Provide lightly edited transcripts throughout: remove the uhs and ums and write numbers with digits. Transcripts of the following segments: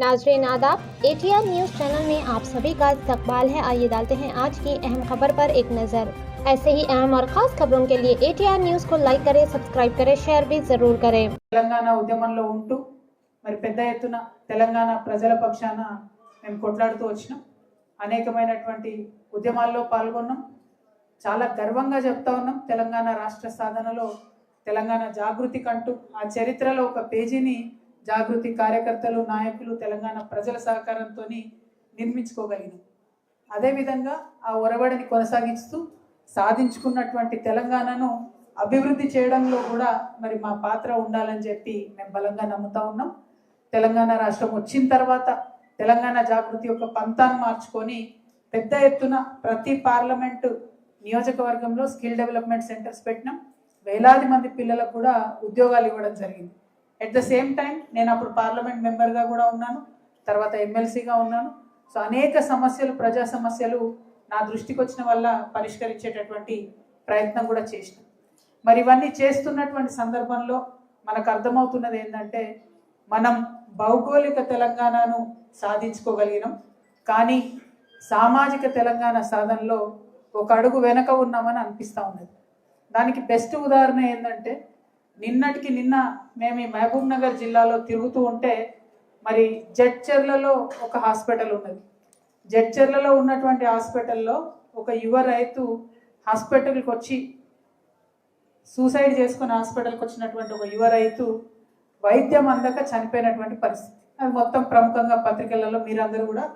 नाज़रीन आदाब, ATR news channel में आप सभी का इस्तकबाल है। आइए डालते हैं आज की अहम खबर पर एक नज़र। ऐसे ही अहम और ख़ास खबरों के लिए ATR न्यूज़ को लाइक करें, सब्सक्राइब करें, शेयर भी ज़रूर करें। తెలంగాణ ఉద్యమంలో ఉంటూ మరి పెద్ద ఎత్తున తెలంగాణ ప్రజల పక్షాన మేము కొట్లాడుతూ వచ్చినాం. అనేకమైనటువంటి ఉద్యమాల్లో పాల్గొన్నాం. చాలా గర్వంగా చెప్తా ఉన్నాం. తెలంగాణ రాష్ట్ర సాధనలో తెలంగాణ జాగృతి కంటూ ఆ చరిత్రలో ఒక పేజీని జాగృతి కార్యకర్తలు, నాయకులు, తెలంగాణ ప్రజల సహకారంతో నిర్మించుకోగలిగినాం. అదేవిధంగా ఆ ఒరవడిని కొనసాగిస్తూ సాధించుకున్నటువంటి తెలంగాణను అభివృద్ధి చేయడంలో కూడా మరి మా పాత్ర ఉండాలని చెప్పి మేము బలంగా నమ్ముతా ఉన్నాం. తెలంగాణ రాష్ట్రం వచ్చిన తర్వాత తెలంగాణ జాగృతి యొక్క పంతాన్ని మార్చుకొని పెద్ద ఎత్తున ప్రతి పార్లమెంటు నియోజకవర్గంలో స్కిల్ డెవలప్మెంట్ సెంటర్స్ పెట్టినాం. వేలాది మంది పిల్లలకు కూడా ఉద్యోగాలు ఇవ్వడం జరిగింది. ఎట్ ద సేమ్ టైం నేను అప్పుడు పార్లమెంట్ మెంబర్గా కూడా ఉన్నాను, తర్వాత ఎమ్మెల్సీగా ఉన్నాను. సో అనేక సమస్యలు, ప్రజా సమస్యలు నా దృష్టికి వచ్చిన వల్ల పరిష్కరించేటటువంటి ప్రయత్నం కూడా చేసినాం. మరి ఇవన్నీ చేస్తున్నటువంటి సందర్భంలో మనకు అర్థమవుతున్నది ఏంటంటే మనం భౌగోళిక తెలంగాణను సాధించుకోగలిగినాం, కానీ సామాజిక తెలంగాణ సాధనలో ఒక అడుగు వెనక ఉన్నామని అనిపిస్తూ ఉన్నది. దానికి బెస్ట్ ఉదాహరణ ఏంటంటే నిన్నటికి నిన్న మేము ఈ మహబూబ్ నగర్ జిల్లాలో తిరుగుతూ ఉంటే మరి జడ్చర్లలో ఒక హాస్పిటల్ ఉన్నది. జడ్చర్లలో ఉన్నటువంటి హాస్పిటల్లో ఒక యువ రైతు హాస్పిటల్కి వచ్చి సూసైడ్ చేసుకుని హాస్పిటల్కి వచ్చినటువంటి ఒక యువ రైతు వైద్యం అందక చనిపోయినటువంటి పరిస్థితి. అది మొత్తం ప్రముఖంగా పత్రికలలో మీరందరూ కూడా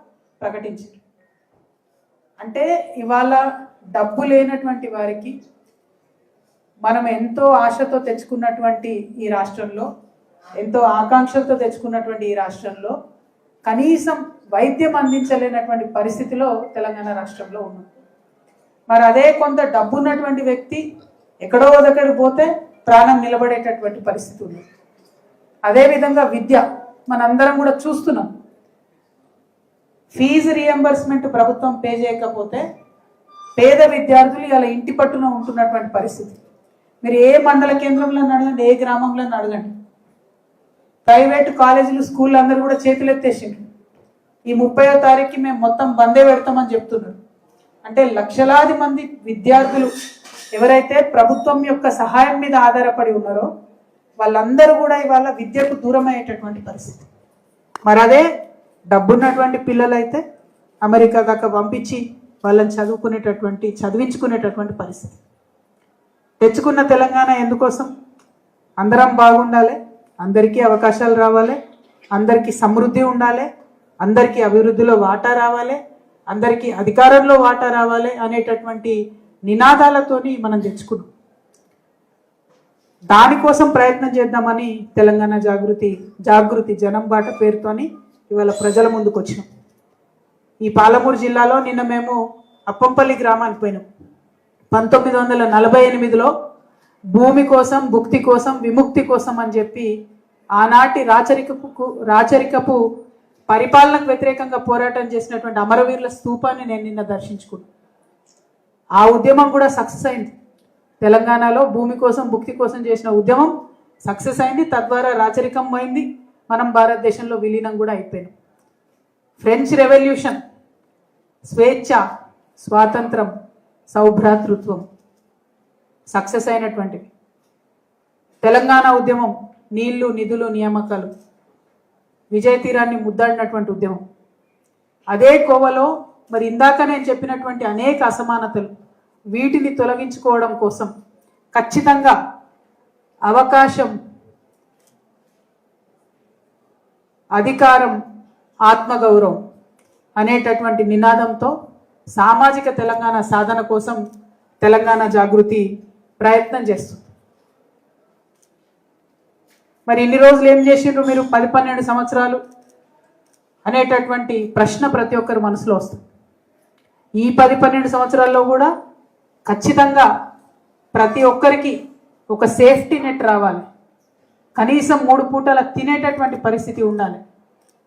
ప్రకటించారు. అంటే ఇవాళ డబ్బు లేనటువంటి వారికి మనం ఎంతో ఆశతో తెచ్చుకున్నటువంటి ఈ రాష్ట్రంలో, ఎంతో ఆకాంక్షలతో తెచ్చుకున్నటువంటి ఈ రాష్ట్రంలో కనీసం వైద్యం అందించలేనటువంటి పరిస్థితిలో తెలంగాణ రాష్ట్రంలో ఉన్నాం. మరి అదే కొంత డబ్బు ఉన్నటువంటి వ్యక్తి ఎక్కడో దగ్గరికి పోతే ప్రాణం నిలబడేటటువంటి పరిస్థితి ఉంది. అదేవిధంగా విద్య మనందరం కూడా చూస్తున్నాం. ఫీజు రియంబర్స్మెంట్ ప్రభుత్వం పే చేయకపోతే పేద విద్యార్థులు ఇలా ఇంటి పట్టున ఉంటున్నటువంటి పరిస్థితి. మీరు ఏ మండల కేంద్రంలో అడగండి, ఏ గ్రామంలో అడగండి, ప్రైవేటు కాలేజీలు, స్కూళ్ళు అందరూ కూడా చేతులు ఎత్తేసిండ్రు. ఈ 30వ తారీఖుకి మేము మొత్తం బందే పెడతామని చెప్తున్నారు. అంటే లక్షలాది మంది విద్యార్థులు ఎవరైతే ప్రభుత్వం యొక్క సహాయం మీద ఆధారపడి ఉన్నారో వాళ్ళందరూ కూడా ఇవాళ విద్యకు దూరం అయ్యేటటువంటి పరిస్థితి. మరి అదే డబ్బున్నటువంటి పిల్లలైతే అమెరికా దాకా పంపించి వాళ్ళని చదివించుకునేటటువంటి పరిస్థితి. తెచ్చుకున్న తెలంగాణ ఎందుకోసం? అందరం బాగుండాలి, అందరికీ అవకాశాలు రావాలి, అందరికీ సమృద్ధి ఉండాలి, అందరికీ అభివృద్ధిలో వాటా రావాలి, అందరికీ అధికారంలో వాటా రావాలి అనేటటువంటి నినాదాలతోని మనం తెచ్చుకున్నాం. దానికోసం ప్రయత్నం చేద్దామని తెలంగాణ జాగృతి జనం బాట పేరుతోని ఇవాళ ప్రజల ముందుకు వచ్చినాం. ఈ పాలమూరు జిల్లాలో నిన్న మేము అప్పంపల్లి గ్రామానికి పోయినాం. 1948లో భూమి కోసం, భుక్తి కోసం, విముక్తి కోసం అని చెప్పి ఆనాటి రాచరికపు పరిపాలనకు వ్యతిరేకంగా పోరాటం చేసినటువంటి అమరవీరుల స్తూపాన్ని నేను నిన్న దర్శించుకున్నాను. ఆ ఉద్యమం కూడా సక్సెస్ అయింది. తెలంగాణలో భూమి కోసం, భుక్తి కోసం చేసిన ఉద్యమం సక్సెస్ అయింది. తద్వారా రాచరికం అయింది, మనం భారతదేశంలో విలీనం కూడా అయిపోయినాం. ఫ్రెంచ్ రెవల్యూషన్, స్వేచ్ఛ, స్వాతంత్రం, సౌభ్రాతృత్వం సక్సెస్ అయినటువంటివి. తెలంగాణ ఉద్యమం నీళ్లు, నిధులు, నియామకాలు, విజయ తీరాన్ని ముద్దాడినటువంటి ఉద్యమం. అదే కోవలో మరి ఇందాక నేను చెప్పినటువంటి అనేక అసమానతలు, వీటిని తొలగించుకోవడం కోసం ఖచ్చితంగా అవకాశం, అధికారం, ఆత్మగౌరవం అనేటటువంటి నినాదంతో సామాజిక తెలంగాణ సాధన కోసం తెలంగాణ జాగృతి ప్రయత్నం చేస్తుంది. మరి ఇన్ని రోజులు ఏం చేసిండ్రు మీరు 10-12 సంవత్సరాలు అనేటటువంటి ప్రశ్న ప్రతి ఒక్కరి మనసులో వస్తుంది. ఈ 10-12 సంవత్సరాల్లో కూడా ఖచ్చితంగా ప్రతి ఒక్కరికి ఒక సేఫ్టీ నెట్ రావాలి. కనీసం 3 పూటల తినేటటువంటి పరిస్థితి ఉండాలి.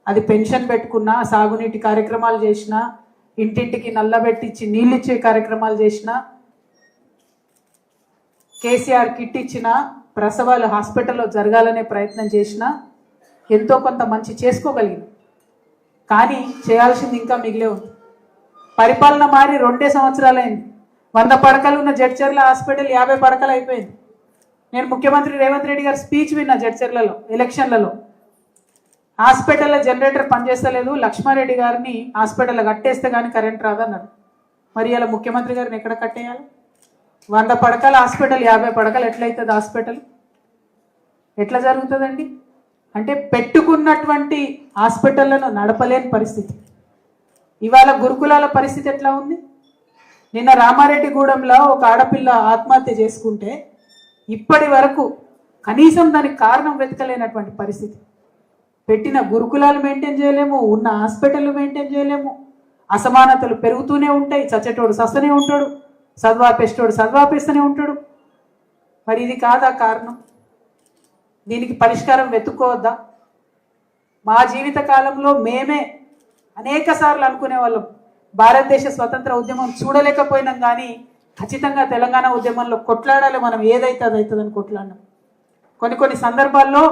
అది పెన్షన్ పెట్టుకున్నా, సాగునీటి కార్యక్రమాలు చేసినా, ఇంటింటికి నల్లబెట్టించి నీళ్ళిచ్చే కార్యక్రమాలు చేసినా, కేసీఆర్ కిట్ ఇచ్చినా, ప్రసవాలు హాస్పిటల్లో జరగాలనే ప్రయత్నం చేసినా ఎంతో కొంత మంచి చేసుకోగలిగింది. కానీ చేయాల్సింది ఇంకా మిగిలే ఉంది. పరిపాలన మారి 2 సంవత్సరాలైంది. 100 పడకలు ఉన్న జడ్చర్ల హాస్పిటల్ 50 పడకలు అయిపోయింది. నేను ముఖ్యమంత్రి రేవంత్ రెడ్డి గారి స్పీచ్ విన్నా జడ్చర్లలో ఎలక్షన్లలో. హాస్పిటల్లో జనరేటర్ పనిచేస్తలేదు, లక్ష్మారెడ్డి గారిని హాస్పిటల్లో కట్టేస్తే కానీ కరెంట్ రాదన్నారు. మరి ఇలా ముఖ్యమంత్రి గారిని ఎక్కడ కట్టేయాలి? 100 పడకల హాస్పిటల్ 50 పడకలు ఎట్లయితుంది? హాస్పిటల్ ఎట్లా జరుగుతుందండి? అంటే పెట్టుకున్నటువంటి హాస్పిటళ్లను నడపలేని పరిస్థితి. ఇవాళ గురుకులాల పరిస్థితి ఎట్లా ఉంది? నిన్న రామారెడ్డిగూడెంలో ఒక ఆడపిల్ల ఆత్మహత్య చేసుకుంటే ఇప్పటి వరకు కనీసం దానికి కారణం వెతకలేనటువంటి పరిస్థితి. పెట్టిన గురుకులాలు మెయింటైన్ చేయలేము, ఉన్న హాస్పిటల్ మెయింటైన్ చేయలేము. అసమానతలు పెరుగుతూనే ఉంటాయి. చచ్చేటోడు సస్తనే ఉంటాడు, చదువాపేసేటోడు చదువాపేస్తూనే ఉంటాడు. మరి ఇది కాదా కారణం? దీనికి పరిష్కారం వెతుక్కోవద్దా? మా జీవిత కాలంలో మేమే అనేక సార్లు అనుకునే వాళ్ళం, భారతదేశ స్వతంత్ర ఉద్యమం చూడలేకపోయినాం, కానీ ఖచ్చితంగా తెలంగాణ ఉద్యమంలో కొట్లాడాలి, మనం ఏదైతే అది అవుతుందని కొట్లాడినాం. కొన్ని సందర్భాల్లో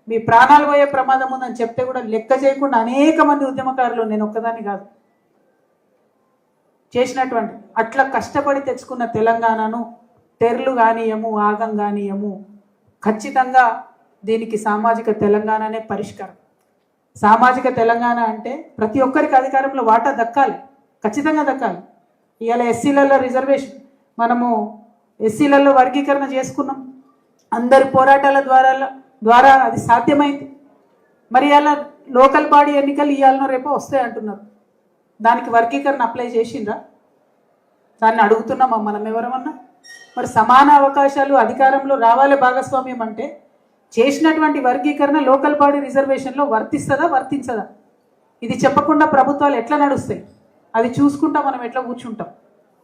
మీ ప్రాణాలు పోయే ప్రమాదం ఉందని చెప్తే కూడా లెక్క చేయకుండా అనేక మంది ఉద్యమకారులు, నేను ఒక్కదాన్ని కాదు, చేసినటువంటి అట్లా కష్టపడి తెచ్చుకున్న తెలంగాణను తెరలు కానీయము, ఆగం కానీయము. ఖచ్చితంగా దీనికి సామాజిక తెలంగాణనే పరిష్కారం. సామాజిక తెలంగాణ అంటే ప్రతి ఒక్కరికి అధికారంలో వాటా దక్కాలి, ఖచ్చితంగా దక్కాలి. ఇవాళ ఎస్సీలలో రిజర్వేషన్, మనము ఎస్సీలలో వర్గీకరణ చేసుకున్నాం, అందరి పోరాటాల ద్వారా అది సాధ్యమైంది. మరి అలా లోకల్ బాడీ ఎన్నికలు ఇవాళనో రేపో వస్తాయి అంటున్నారు. దానికి వర్గీకరణ అప్లై చేసిండ్రా? దాన్ని అడుగుతున్నామా మనం ఎవరమన్నా? మరి సమాన అవకాశాలు అధికారంలో రావాలి, భాగస్వామ్యం అంటే చేసినటువంటి వర్గీకరణ లోకల్ బాడీ రిజర్వేషన్లో వర్తిస్తుందా, వర్తించదా? ఇది చెప్పకుండా ప్రభుత్వాలు ఎట్లా నడుస్తాయి? అది చూసుకుంటా మనం ఎట్లా కూర్చుంటాం?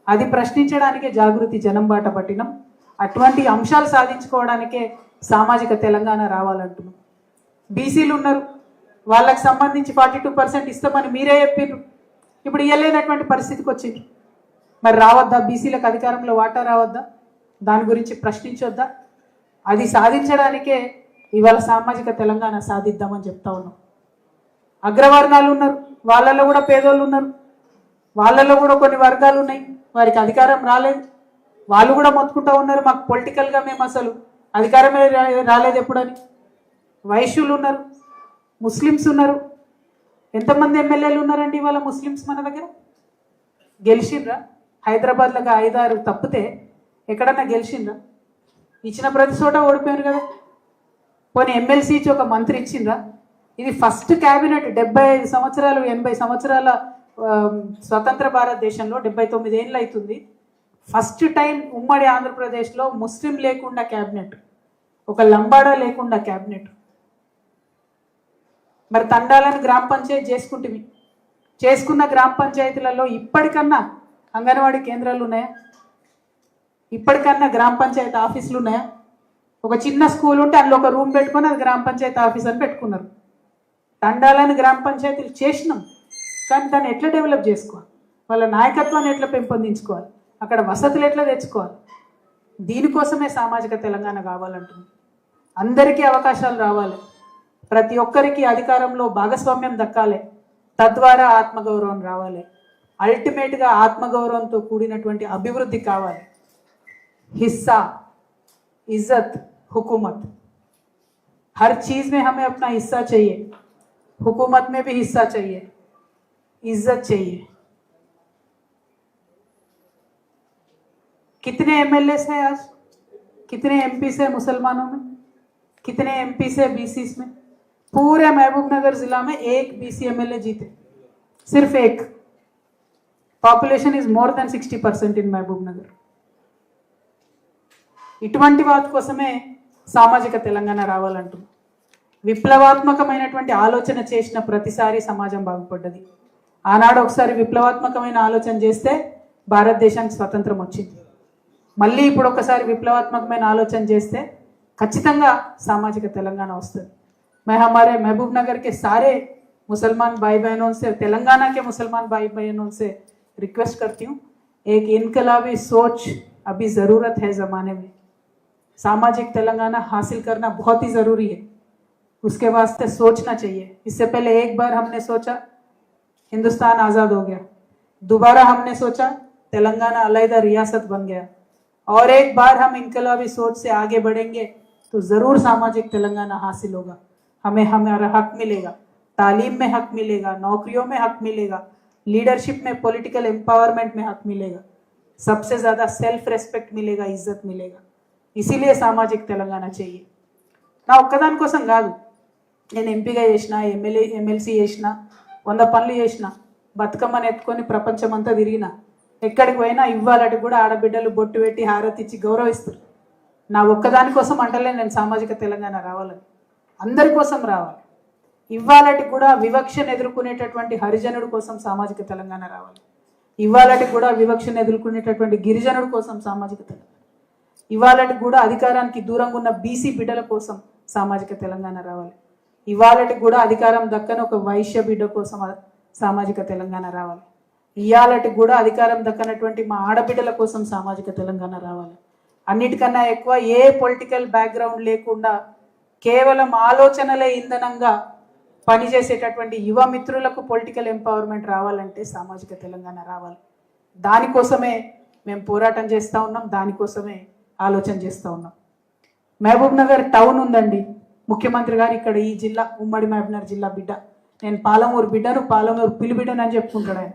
అది ప్రశ్నించడానికే జాగృతి జనం బాట పట్టినాం. అటువంటి అంశాలు సాధించుకోవడానికే సామాజిక తెలంగాణ రావాలంటున్నాం. బీసీలు ఉన్నారు, వాళ్ళకి సంబంధించి 42% ఇస్తామని మీరే చెప్పారు. ఇప్పుడు ఇవ్వలేనటువంటి పరిస్థితికి వచ్చింది. మరి రావద్దా? బీసీలకు అధికారంలో వాటా రావద్దా? దాని గురించి ప్రశ్నించొద్దా? అది సాధించడానికే ఇవాళ సామాజిక తెలంగాణ సాధిద్దామని చెప్తా ఉన్నాం. అగ్రవర్ణాలు ఉన్నారు, వాళ్ళల్లో కూడా పేదోళ్ళు ఉన్నారు, వాళ్ళల్లో కూడా కొన్ని వర్గాలు ఉన్నాయి, వారికి అధికారం రాలేదు. వాళ్ళు కూడా మొత్తుకుంటూ ఉన్నారు, మాకు పొలిటికల్గా మేము అసలు అధికారమే రాలేదు ఎప్పుడని. వైశ్యులు ఉన్నారు, ముస్లిమ్స్ ఉన్నారు. ఎంతమంది ఎమ్మెల్యేలు ఉన్నారండి ఇవాళ ముస్లిమ్స్ మన దగ్గర? గెలిచిండ్రా? హైదరాబాద్లో 5-6 తప్పితే ఎక్కడన్నా గెలిచిండ్రా? ఇచ్చిన ప్రతి చోట ఓడిపోయారు కదా. పోనీ ఎమ్మెల్సీ ఇచ్చి ఒక మంత్రి ఇచ్చిండ్రా? ఇది ఫస్ట్ క్యాబినెట్ 75 సంవత్సరాలు 80 సంవత్సరాల స్వతంత్ర భారతదేశంలో 79 ఏళ్ళు అవుతుంది. ఫస్ట్ టైం ఉమ్మడి ఆంధ్రప్రదేశ్లో ముస్లిం లేకుండా క్యాబినెట్, ఒక లంబాడా లేకుండా క్యాబినెట్. మరి తండాలను గ్రామ పంచాయతీ చేసుకున్న గ్రామ పంచాయతీలలో ఇప్పటికన్నా అంగన్వాడీ కేంద్రాలు ఉన్నాయా? ఇప్పటికన్నా గ్రామ పంచాయతీ ఆఫీసులు ఉన్నాయా? ఒక చిన్న స్కూల్ ఉంటే అందులో ఒక రూమ్ పెట్టుకొని అది గ్రామ పంచాయతీ ఆఫీస్ అని పెట్టుకున్నారు. తండాలను గ్రామ పంచాయతీలు చేసినాం, కానీ దాన్ని ఎట్లా డెవలప్ చేసుకోవాలి, వాళ్ళ నాయకత్వాన్ని ఎట్లా పెంపొందించుకోవాలి, అక్కడ వసతులు ఎట్లా తెచ్చుకోవాలి? దీనికోసమే సామాజిక తెలంగాణ కావాలంటున్నాం. అందరికీ అవకాశాలు రావాలి, ప్రతి ఒక్కరికి అధికారంలో భాగస్వామ్యం దక్కాలి, తద్వారా ఆత్మగౌరవం రావాలి. అల్టిమేట్గా ఆత్మగౌరవంతో కూడినటువంటి అభివృద్ధి కావాలి. हिस्सा, इज्जत, हुकूमत, हर चीज़ में हमें अपना हिस्सा चाहिए. हुकूमत में भी हिस्सा चाहिए, इज्जत चाहिए. कितने एमएलए हैं आज? कितने एमपी से मुसलमानों में? कितने एमपी से बीसी में? पूरे महबूबनगर जिला में एक बीसी एमएलए जीते, सिर्फ एक. पॉपुलेशन इज मोर देन 60% इन महबूबनगर. ఇటువంటి వాటి కోసమే సామాజిక తెలంగాణ రావాలంటున్నాం. విప్లవాత్మకమైనటువంటి ఆలోచన చేసిన ప్రతిసారి సమాజం బాగుపడ్డది. ఆనాడు ఒకసారి విప్లవాత్మకమైన ఆలోచన చేస్తే భారతదేశానికి స్వతంత్రం వచ్చింది. మళ్ళీ ఇప్పుడు ఒకసారి విప్లవాత్మకమైన ఆలోచన చేస్తే ఖచ్చితంగా సామాజిక తెలంగాణ వస్తుంది. मैं हमारे महबूब नगर के सारे मुसलमान भाई बहनों से, तेलंगाना के मुसलमान भाई बहनों से रिक्वेस्ट करती हूँ, एक इनकलाबी सोच अभी ज़रूरत है ज़माने में. सामाजिक तेलंगाना हासिल करना बहुत ही ज़रूरी है, उसके वास्ते सोचना चाहिए. इससे पहले एक बार हमने सोचा हिंदुस्तान आज़ाद हो गया, दोबारा हमने सोचा तेलंगाना अलहदा रियासत बन गया, और एक बार हम इनकलाबी सोच से आगे बढ़ेंगे तो ज़रूर सामाजिक तेलंगाना हासिल होगा। हमें हमारा हक मिलेगा, तालीम में हक मिलेगा, नौकरियों में हक मिलेगा, लीडरशिप में, पॉलिटिकल एम्पावरमेंट में हक मिलेगा, सबसे ज़्यादा सेल्फ रेस्पेक्ट मिलेगा, इज्जत मिलेगा। इसीलिए सामाजिक तेलंगाना चाहिए। నా ఒక్కదాని కోసం కాదు, నేను ఎంపీగా చేసిన, ఎమ్మెల్సీ చేసిన, 100 పనులు చేసిన, బతుకమ్మని ఎత్తుకొని ప్రపంచమంతా తిరిగిన, ఎక్కడికి పోయినా ఇవ్వాలటి కూడా ఆడబిడ్డలు బొట్టు పెట్టి హారతి ఇచ్చి గౌరవిస్తారు. నా ఒక్కదాని కోసం అంటలే నేను సామాజిక తెలంగాణ రావాలని, అందరి కోసం రావాలి. ఇవ్వాలటి కూడా వివక్షను ఎదుర్కొనేటటువంటి హరిజనుడి కోసం సామాజిక తెలంగాణ రావాలి. ఇవ్వాలటి కూడా వివక్షను ఎదుర్కొనేటటువంటి గిరిజనుడి కోసం సామాజిక తెలంగాణ, ఇవాళటి కూడా అధికారానికి దూరంగా ఉన్న బీసీ బిడ్డల కోసం సామాజిక తెలంగాణ రావాలి. ఇవాళటి కూడా అధికారం దక్కని ఒక వైశ్య బిడ్డ కోసం సామాజిక తెలంగాణ రావాలి. ఇవాళటి కూడా అధికారం దక్కనటువంటి మా ఆడబిడ్డల కోసం సామాజిక తెలంగాణ రావాలి. అన్నిటికన్నా ఎక్కువ ఏ పొలిటికల్ బ్యాక్గ్రౌండ్ లేకుండా కేవలం ఆలోచనలే ఇంధనంగా పనిచేసేటటువంటి యువ మిత్రులకు పొలిటికల్ ఎంపవర్మెంట్ రావాలంటే సామాజిక తెలంగాణ రావాలి. దానికోసమే మేము పోరాటం చేస్తూ ఉన్నాం, దానికోసమే ఆలోచన చేస్తూ ఉన్నాం. మహబూబ్ నగర్ టౌన్ ఉందండి, ముఖ్యమంత్రి గారు ఇక్కడ ఈ జిల్లా ఉమ్మడి మహబూబ్నగర్ జిల్లా బిడ్డ, నేను పాలమూరు బిడ్డను, పాలమూరు పిలి బిడ్డను అని చెప్పుకుంటాడు ఆయన.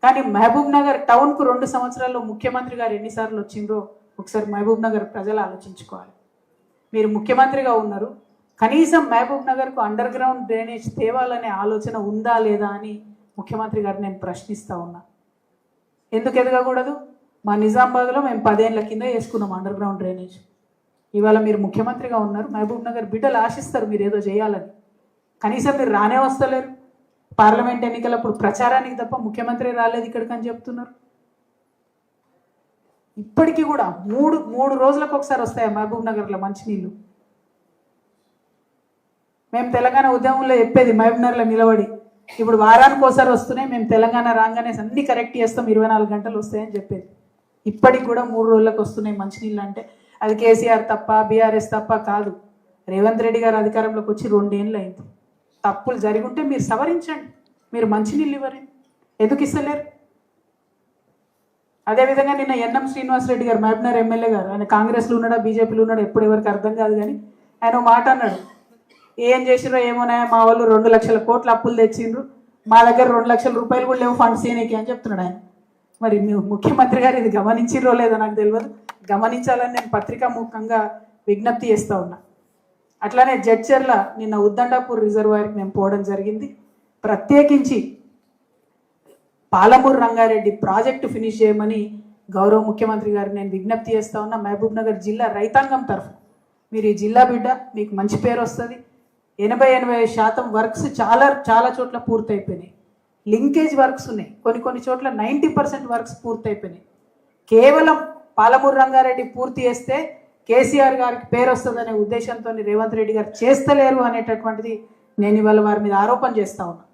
కానీ మహబూబ్ నగర్ టౌన్కు 2 సంవత్సరాల్లో ముఖ్యమంత్రి గారు ఎన్నిసార్లు వచ్చిండ్రో ఒకసారి మహబూబ్ నగర్ ప్రజలు ఆలోచించుకోవాలి. మీరు ముఖ్యమంత్రిగా ఉన్నారు, కనీసం మహబూబ్ నగర్కు అండర్ గ్రౌండ్ డ్రైనేజ్ తేవాలనే ఆలోచన ఉందా లేదా అని ముఖ్యమంత్రి గారు నేను ప్రశ్నిస్తూ ఉన్నా. ఎందుకు ఎదగకూడదు? మా నిజామాబాద్లో మేము 10 ఏళ్ల కింద వేసుకున్నాం అండర్ గ్రౌండ్ డ్రైనేజ్. ఇవాళ మీరు ముఖ్యమంత్రిగా ఉన్నారు, మహబూబ్ నగర్ బిడ్డలు ఆశిస్తారు మీరు ఏదో చేయాలని. కనీసం మీరు రానే వస్తలేరు. పార్లమెంట్ ఎన్నికలప్పుడు ప్రచారానికి తప్ప ముఖ్యమంత్రి రాలేదు ఇక్కడికి అని చెప్తున్నారు. ఇప్పటికీ కూడా మూడు రోజులకు ఒకసారి వస్తాయి మహబూబ్ నగర్లో మంచినీళ్ళు. మేము తెలంగాణ ఉద్యమంలో చెప్పేది మహబూబ్ నగర్లో నిలబడి, ఇప్పుడు వారానికి ఒకసారి వస్తున్నాయి, మేము తెలంగాణ రాగానే అన్ని కరెక్ట్ చేస్తాం, 24 గంటలు వస్తాయని చెప్పేది. ఇప్పటికి కూడా 3 రోజులకు వస్తున్నాయి మంచినీళ్ళు. అంటే అది కేసీఆర్ తప్ప, బీఆర్ఎస్ తప్ప కాదు, రేవంత్ రెడ్డి గారు అధికారంలోకి వచ్చి 2 ఏళ్ళు అయింది. తప్పులు జరిగి ఉంటే మీరు సవరించండి. మీరు మంచినీళ్ళు ఇవ్వరు, ఎందుకు ఇస్తలేరు? అదేవిధంగా నిన్న ఎన్ఎం శ్రీనివాసరెడ్డి గారు మహబూబ్నగర్ ఎమ్మెల్యే గారు, ఆయన కాంగ్రెస్లో ఉన్నాడా బీజేపీలో ఉన్నాడా ఎప్పుడు ఎవరికి అర్థం కాదు, కానీ ఆయన మాట అన్నాడు, ఏం చేసిరో ఏమోనా మా వాళ్ళు 2 లక్షల కోట్ల అప్పులు తెచ్చిండ్రు, మా దగ్గర 2 లక్షల రూపాయలు కూడా లేవు ఫండ్స్ చేయనీకి అని చెప్తున్నాడు ఆయన. మరి ముఖ్యమంత్రి గారు ఇది గమనించిరో లేదో నాకు తెలియదు, గమనించాలని నేను పత్రికా ముఖంగా విజ్ఞప్తి చేస్తూ ఉన్నా. అట్లానే జడ్చర్ల నిన్న ఉద్దండాపూర్ రిజర్వాయర్కి మేము పోవడం జరిగింది. ప్రత్యేకించి పాలమూరు రంగారెడ్డి ప్రాజెక్టు ఫినిష్ చేయమని గౌరవ ముఖ్యమంత్రి గారు నేను విజ్ఞప్తి చేస్తూ ఉన్నా. మహబూబ్ నగర్ జిల్లా రైతాంగం తరఫు మీరు ఈ జిల్లా బిడ్డ, మీకు మంచి పేరు వస్తుంది. 80-85% వర్క్స్ చాలా చోట్ల పూర్తయిపోయినాయి. లింకేజ్ వర్క్స్ ఉన్నాయి, కొన్ని చోట్ల 90% వర్క్స్ పూర్తయిపోయినాయి. కేవలం పాలమూరు రంగారెడ్డి పూర్తి చేస్తే కేసీఆర్ గారికి పేరు వస్తుందనే ఉద్దేశంతో రేవంత్ రెడ్డి గారు చేస్తలేరు అనేటటువంటిది నేను ఇవాళ వారి మీద ఆరోపణ చేస్తూ ఉన్నా.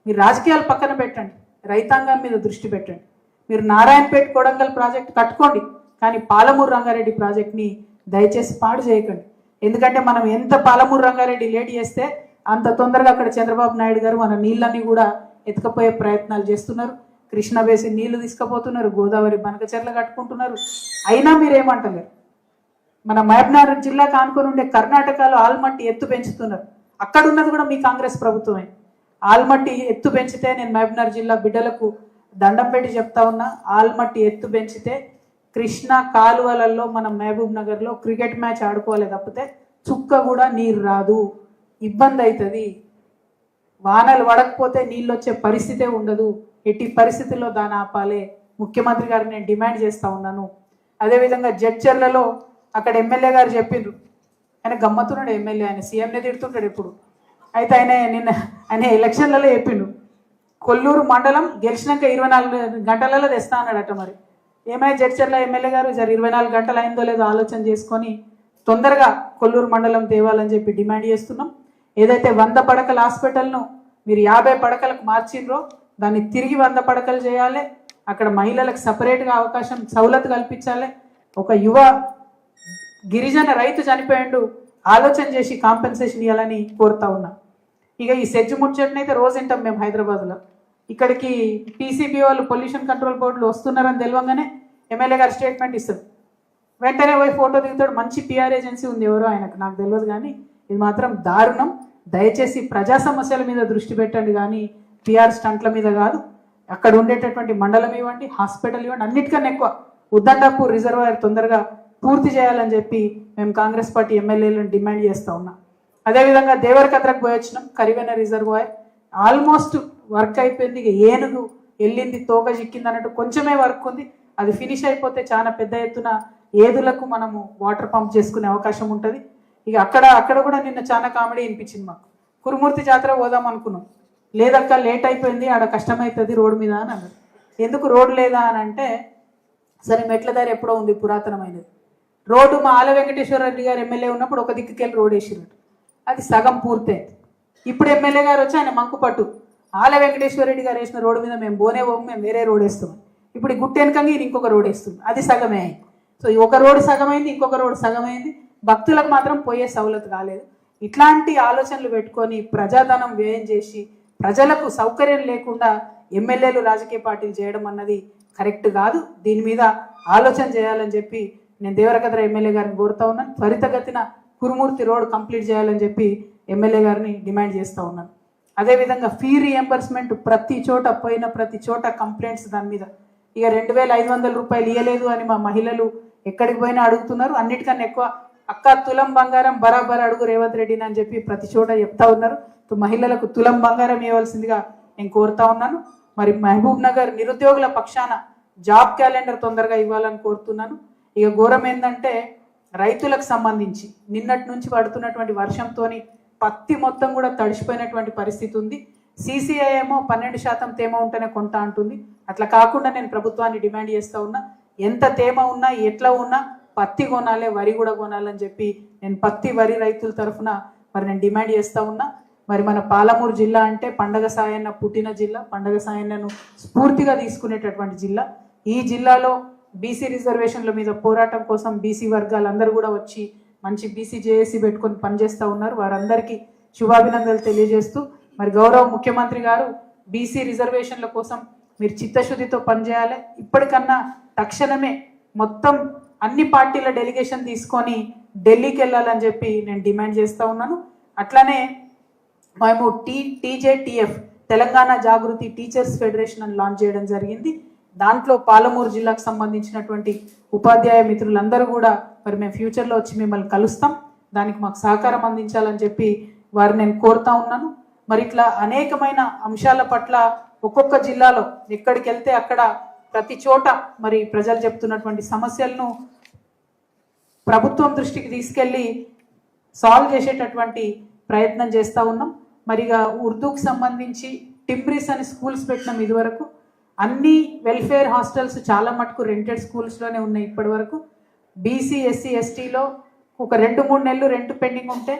మీరు రాజకీయాలు పక్కన పెట్టండి, రైతాంగం మీద దృష్టి పెట్టండి. మీరు నారాయణపేట కొడంగల్ ప్రాజెక్ట్ కట్టుకోండి, కానీ పాలమూరు రంగారెడ్డి ప్రాజెక్ట్ని దయచేసి పాడు చేయకండి. ఎందుకంటే మనం ఎంత పాలమూరు రంగారెడ్డి లేట్ చేస్తే అంత తొందరగా అక్కడ చంద్రబాబు నాయుడు గారు మన నీళ్ళన్నీ కూడా ఎత్తుకపోయే ప్రయత్నాలు చేస్తున్నారు. కృష్ణా బేసిన్ నీళ్లు తీసుకుపోతున్నారు, గోదావరి బనకచెర్ల కట్టుకుంటున్నారు. అయినా మీరేమంటలేరు. మన మహబూబ్నగర్ జిల్లాకు ఆనుకొని ఉండే కర్ణాటకలో ఆల్మట్టి ఎత్తు పెంచుతున్నారు, అక్కడ ఉన్నది కూడా మీ కాంగ్రెస్ ప్రభుత్వమే. ఆల్మట్టి ఎత్తు పెంచితే నేను మహబూబ్నగర్ జిల్లా బిడ్డలకు దండం పెట్టి చెప్తా ఉన్నా, ఆల్మట్టి ఎత్తు పెంచితే కృష్ణా కాలువలలో మనం మహబూబ్ నగర్లో క్రికెట్ మ్యాచ్ ఆడుకోవాలి తప్పితే చుక్క కూడా నీరు రాదు, ఇబ్బంది అవుతుంది. వానలు పడకపోతే నీళ్ళు వచ్చే పరిస్థితే ఉండదు. ఎట్టి పరిస్థితుల్లో దాన్ని ఆపాలి. ముఖ్యమంత్రి గారు నేను డిమాండ్ చేస్తూ ఉన్నాను. అదేవిధంగా జడ్చర్లలో అక్కడ ఎమ్మెల్యే గారు చెప్పిండ్రు, ఆయన గమ్మత్తున్నాడు ఎమ్మెల్యే, ఆయన సీఎంనే తిడుతుంటాడు ఎప్పుడు. అయితే ఆయన ఎలక్షన్లలో చెప్పిండు, కొల్లూరు మండలం గెలిచినాక 24 గంటలలో తెస్తా అన్నాడట. మరి ఏమైనా జడ్చర్ల ఎమ్మెల్యే గారు జర 24 గంటలు అయిందో లేదో ఆలోచన చేసుకొని తొందరగా కొల్లూరు మండలం తేవాలని చెప్పి డిమాండ్ చేస్తున్నాం. ఏదైతే 100 పడకల హాస్పిటల్ను మీరు 50 పడకలకు మార్చిండ్రో దాన్ని తిరిగి 100 పడకలు చేయాలి. అక్కడ మహిళలకు సపరేట్గా అవకాశం సౌలత్ కల్పించాలి. ఒక యువ గిరిజన రైతు చనిపోయిండు, ఆలోచన చేసి కాంపెన్సేషన్ ఇవ్వాలని కోరుతా ఉన్నా. ఇక ఈ సెజ్జు ముచ్చటనైతే రోజు వింటాం మేము హైదరాబాద్లో. ఇక్కడికి పీసీబీ వాళ్ళు పొల్యూషన్ కంట్రోల్ బోర్డులు వస్తున్నారని తెలియగానే ఎమ్మెల్యే గారు స్టేట్మెంట్ ఇస్తారు, వెంటనే పోయి ఫోటో దిగుతాడు. మంచి పిఆర్ ఏజెన్సీ ఉంది ఎవరో ఆయనకు, నాకు తెలియదు, కానీ ఇది మాత్రం దారుణం. దయచేసి ప్రజా సమస్యల మీద దృష్టి పెట్టండి కానీ పిఆర్ స్టంట్ల మీద కాదు. అక్కడ ఉండేటటువంటి మండలం ఇవ్వండి, హాస్పిటల్ ఇవ్వండి, అన్నిటికన్నా ఎక్కువ ఉద్దండాపూర్ రిజర్వాయర్ తొందరగా పూర్తి చేయాలని చెప్పి మేము కాంగ్రెస్ పార్టీ ఎమ్మెల్యేలను డిమాండ్ చేస్తూ ఉన్నాం. అదేవిధంగా దేవరకద్రకు పోయి వచ్చినాం, కరివెన రిజర్వాయర్ ఆల్మోస్ట్ వర్క్ అయిపోయింది. ఇక ఏనుగు వెళ్ళింది తోక చిక్కింది అన్నట్టు కొంచెమే వర్క్ ఉంది. అది ఫినిష్ అయిపోతే చాలా పెద్ద ఎత్తున ఏదులకు మనము వాటర్ పంప్ చేసుకునే అవకాశం ఉంటుంది. ఇక అక్కడ కూడా నిన్న చాలా కామెడీ అనిపించింది మాకు. కురుమూర్తి జాతర పోదాం అనుకున్నాం, లేదక్క లేట్ అయిపోయింది, ఆడ కష్టమవుతుంది రోడ్డు మీద అని అన్నారు. ఎందుకు రోడ్డు లేదా అని అంటే, సరే మెట్ల దారి ఎప్పుడో ఉంది పురాతనమైనది రోడ్డు. మా ఆల వెంకటేశ్వర రెడ్డి గారు ఎమ్మెల్యే ఉన్నప్పుడు ఒక దిక్కుకెళ్ళి రోడ్ వేసినట్టు అది సగం పూర్తయింది. ఇప్పుడు ఎమ్మెల్యే గారు వచ్చి ఆయన మంకుపట్టు ఆల వెంకటేశ్వర రెడ్డి గారు వేసిన రోడ్డు మీద మేము పోనే పోము, మేము వేరే రోడ్ వేస్తాం. ఇప్పుడు ఈ గుట్టెనకంగా ఈయన ఇంకొక రోడ్ వేస్తుంది, అది సగమే అయింది. సో ఒక రోడ్డు సగమైంది, ఇంకొక రోడ్డు సగమైంది. భక్తులకు మాత్రం పోయే సౌలత్ కాలేదు. ఇట్లాంటి ఆలోచనలు పెట్టుకొని ప్రజాధనం వ్యయం చేసి ప్రజలకు సౌకర్యం లేకుండా ఎమ్మెల్యేలు రాజకీయ పార్టీలు చేయడం అన్నది కరెక్ట్ కాదు. దీని మీద ఆలోచన చేయాలని చెప్పి నేను దేవరకద్ర ఎమ్మెల్యే గారిని కోరుతా ఉన్నాను. త్వరితగతిన కురుమూర్తి రోడ్ కంప్లీట్ చేయాలని చెప్పి ఎమ్మెల్యే గారిని డిమాండ్ చేస్తూ ఉన్నాను. అదేవిధంగా ఫీ రియంబర్స్మెంట్ ప్రతి చోట పోయిన ప్రతి చోట కంప్లైంట్స్ దాని మీద. ఇక 2500 రూపాయలు ఇవ్వలేదు అని మా మహిళలు ఎక్కడికి పోయినా అడుగుతున్నారు. అన్నిటికన్నా ఎక్కువ అక్క తులం బంగారం బరాబర్ అడుగు రేవంత్ రెడ్డిని అని చెప్పి ప్రతి చోట చెప్తా ఉన్నారు. మహిళలకు తులం బంగారం ఇవ్వాల్సిందిగా నేను కోరుతా ఉన్నాను. మరి మహబూబ్ నగర్ నిరుద్యోగుల పక్షాన జాబ్ క్యాలెండర్ తొందరగా ఇవ్వాలని కోరుతున్నాను. ఇక ఘోరం ఏంటంటే రైతులకు సంబంధించి నిన్నటి నుంచి పడుతున్నటువంటి వర్షంతో పత్తి మొత్తం కూడా తడిసిపోయినటువంటి పరిస్థితి ఉంది. సీసీఐ ఏమో 12% తేమ ఉంటేనే కొంటా అంటుంది. అట్లా కాకుండా నేను ప్రభుత్వాన్ని డిమాండ్ చేస్తూ ఉన్నా, ఎంత తేమ ఉన్నా ఎట్లా ఉన్నా పత్తి కొనాలి, వరి కూడా కొనాలని చెప్పి నేను పత్తి వరి రైతుల తరఫున మరి నేను డిమాండ్ చేస్తూ ఉన్నా. మరి మన పాలమూరు జిల్లా అంటే పండగ సాయన్న పుట్టిన జిల్లా, పండగ సాయన్నను స్ఫూర్తిగా తీసుకునేటటువంటి జిల్లా. ఈ జిల్లాలో బీసీ రిజర్వేషన్ల మీద పోరాటం కోసం బీసీ వర్గాలందరూ కూడా వచ్చి మంచి బీసీ జేఏసీ పెట్టుకొని పనిచేస్తూ ఉన్నారు. వారందరికీ శుభాభినందనలు తెలియజేస్తూ మరి గౌరవ ముఖ్యమంత్రి గారు బీసీ రిజర్వేషన్ల కోసం మీరు చిత్తశుద్ధితో పనిచేయాలి. ఇప్పటికన్నా తక్షణమే మొత్తం అన్ని పార్టీల డెలిగేషన్ తీసుకొని ఢిల్లీకి వెళ్ళాలని చెప్పి నేను డిమాండ్ చేస్తూ ఉన్నాను. అట్లానే మేము టీజేటీఎఫ్ తెలంగాణ జాగృతి టీచర్స్ ఫెడరేషన్ అని లాంచ్ చేయడం జరిగింది. దాంట్లో పాలమూరు జిల్లాకు సంబంధించినటువంటి ఉపాధ్యాయ మిత్రులందరూ కూడా మరి మేము ఫ్యూచర్లో వచ్చి మిమ్మల్ని కలుస్తాం, దానికి మాకు సహకారం అందించాలని చెప్పి వారు నేను కోరుతా ఉన్నాను. మరి ఇట్లా అనేకమైన అంశాల పట్ల ఒక్కొక్క జిల్లాలో ఎక్కడికి వెళ్తే అక్కడ ప్రతి చోట మరి ప్రజలు చెప్తున్నటువంటి సమస్యలను ప్రభుత్వం దృష్టికి తీసుకెళ్ళి సాల్వ్ చేసేటటువంటి ప్రయత్నం చేస్తూ ఉన్నాం. మరిగా ఉర్దూకు సంబంధించి టింబ్రిస్ అని స్కూల్స్ పెట్టినాం. ఇదివరకు అన్ని వెల్ఫేర్ హాస్టల్స్ చాలా మటుకు రెంటెడ్ స్కూల్స్లోనే ఉన్నాయి. ఇప్పటి వరకు బీసీ ఎస్సీ ఎస్టీలో ఒక 2-3 నెలలు రెంట్ పెండింగ్ ఉంటే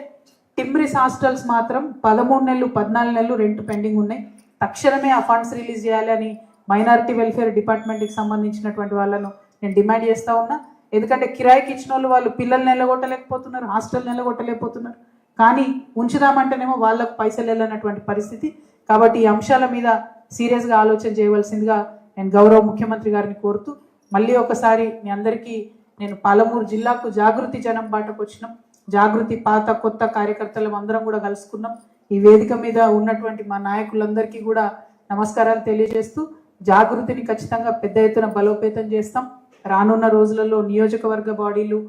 టింబ్రిస్ హాస్టల్స్ మాత్రం 13 నెలలు 14 నెలలు రెంట్ పెండింగ్ ఉన్నాయి. తక్షణమే ఆ ఫండ్స్ రిలీజ్ చేయాలి అని మైనారిటీ వెల్ఫేర్ డిపార్ట్మెంట్కి సంబంధించినటువంటి వాళ్ళను నేను డిమాండ్ చేస్తూ ఉన్నా. ఎందుకంటే కిరాయికి ఇచ్చిన వాళ్ళు పిల్లలు నిలగొట్టలేకపోతున్నారు, హాస్టల్ నిలగొట్టలేకపోతున్నారు, కానీ ఉంచుదామంటేనేమో వాళ్ళకు పైసలు వెళ్ళనటువంటి పరిస్థితి. కాబట్టి ఈ అంశాల మీద సీరియస్గా ఆలోచన చేయవలసిందిగా నేను గౌరవ ముఖ్యమంత్రి గారిని కోరుతూ మళ్ళీ ఒకసారి మీ అందరికీ నేను పాలమూరు జిల్లాకు జాగృతి జనం బాటకు వచ్చినాం. జాగృతి పాత కొత్త కార్యకర్తలు అందరం కూడా కలుసుకున్నాం. ఈ వేదిక మీద ఉన్నటువంటి మా నాయకులందరికీ కూడా నమస్కారాలు తెలియజేస్తూ జాగృతిని ఖచ్చితంగా పెద్ద ఎత్తున బలోపేతం చేస్తాం. రానున్న రోజులలో నియోజకవర్గ బాడీలు,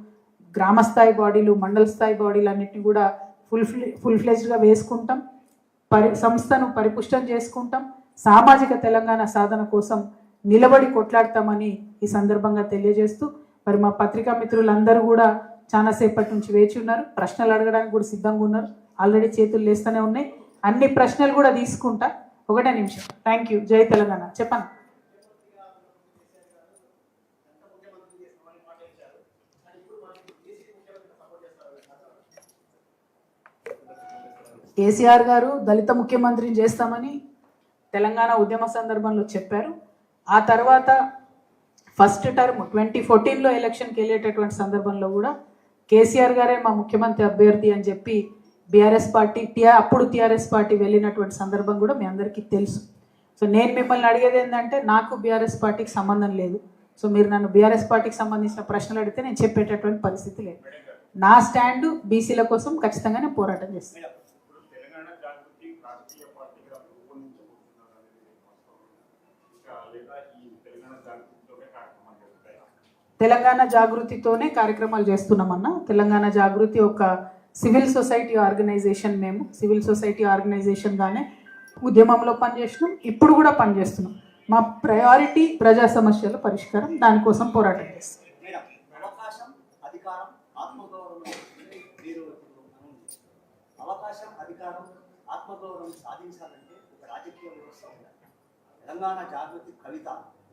గ్రామస్థాయి బాడీలు, మండల స్థాయి బాడీలు అన్నింటినీ కూడా ఫుల్ ఫ్లెజ్డ్గా వేసుకుంటాం. సంస్థను పరిపుష్టం చేసుకుంటాం. సామాజిక తెలంగాణ సాధన కోసం నిలబడి కొట్లాడతామని ఈ సందర్భంగా తెలియజేస్తూ మరి మా పత్రికా మిత్రులందరూ కూడా చాలాసేపటి నుంచి వేచి ఉన్నారు. ప్రశ్నలు అడగడానికి కూడా సిద్ధంగా ఉన్నారు. ఆల్రెడీ చేతులు లేస్తూనే ఉన్నాయి. అన్ని ప్రశ్నలు కూడా తీసుకుంటా. 1 నిమిషం. Thank you. జై తెలంగాణ. చెప్పండి. కేసీఆర్ గారు దళిత ముఖ్యమంత్రిని చేస్తామని తెలంగాణ ఉద్యమ సందర్భంలో చెప్పారు. ఆ తర్వాత ఫస్ట్ టర్మ్ 2014లో ఎలక్షన్కి వెళ్ళేటటువంటి సందర్భంలో కూడా కేసీఆర్ గారే మా ముఖ్యమంత్రి అభ్యర్థి అని చెప్పి బీఆర్ఎస్ పార్టీ అప్పుడు టీఆర్ఎస్ పార్టీ వెళ్ళినటువంటి సందర్భం కూడా మీ అందరికీ తెలుసు. సో నేను మిమ్మల్ని అడిగేది ఏంటంటే నాకు బీఆర్ఎస్ పార్టీకి సంబంధం లేదు. సో మీరు నన్ను బీఆర్ఎస్ పార్టీకి సంబంధించిన ప్రశ్నలు అడిగితే నేను చెప్పేటటువంటి పరిస్థితి లేదు. నా స్టాండ్ బీసీల కోసం ఖచ్చితంగా నేను పోరాటం చేస్తాను. తెలంగాణ జాగృతితోనే కార్యక్రమాలు చేస్తున్నామన్నా. తెలంగాణ జాగృతి ఒక సివిల్ సొసైటీ ఆర్గనైజేషన్. మేము సివిల్ సొసైటీ ఆర్గనైజేషన్గానే ఉద్యమంలో పనిచేసినాం, ఇప్పుడు కూడా పనిచేస్తున్నాం. మా ప్రయారిటీ ప్రజా సమస్యల పరిష్కారం, దానికోసం పోరాటం చేస్తాం. ఆత్మగౌరవం సాధించాలంటే ఒక రాజకీయ వ్యవస్థ ఉండాలి. తెలంగాణ జాగృతి కవిత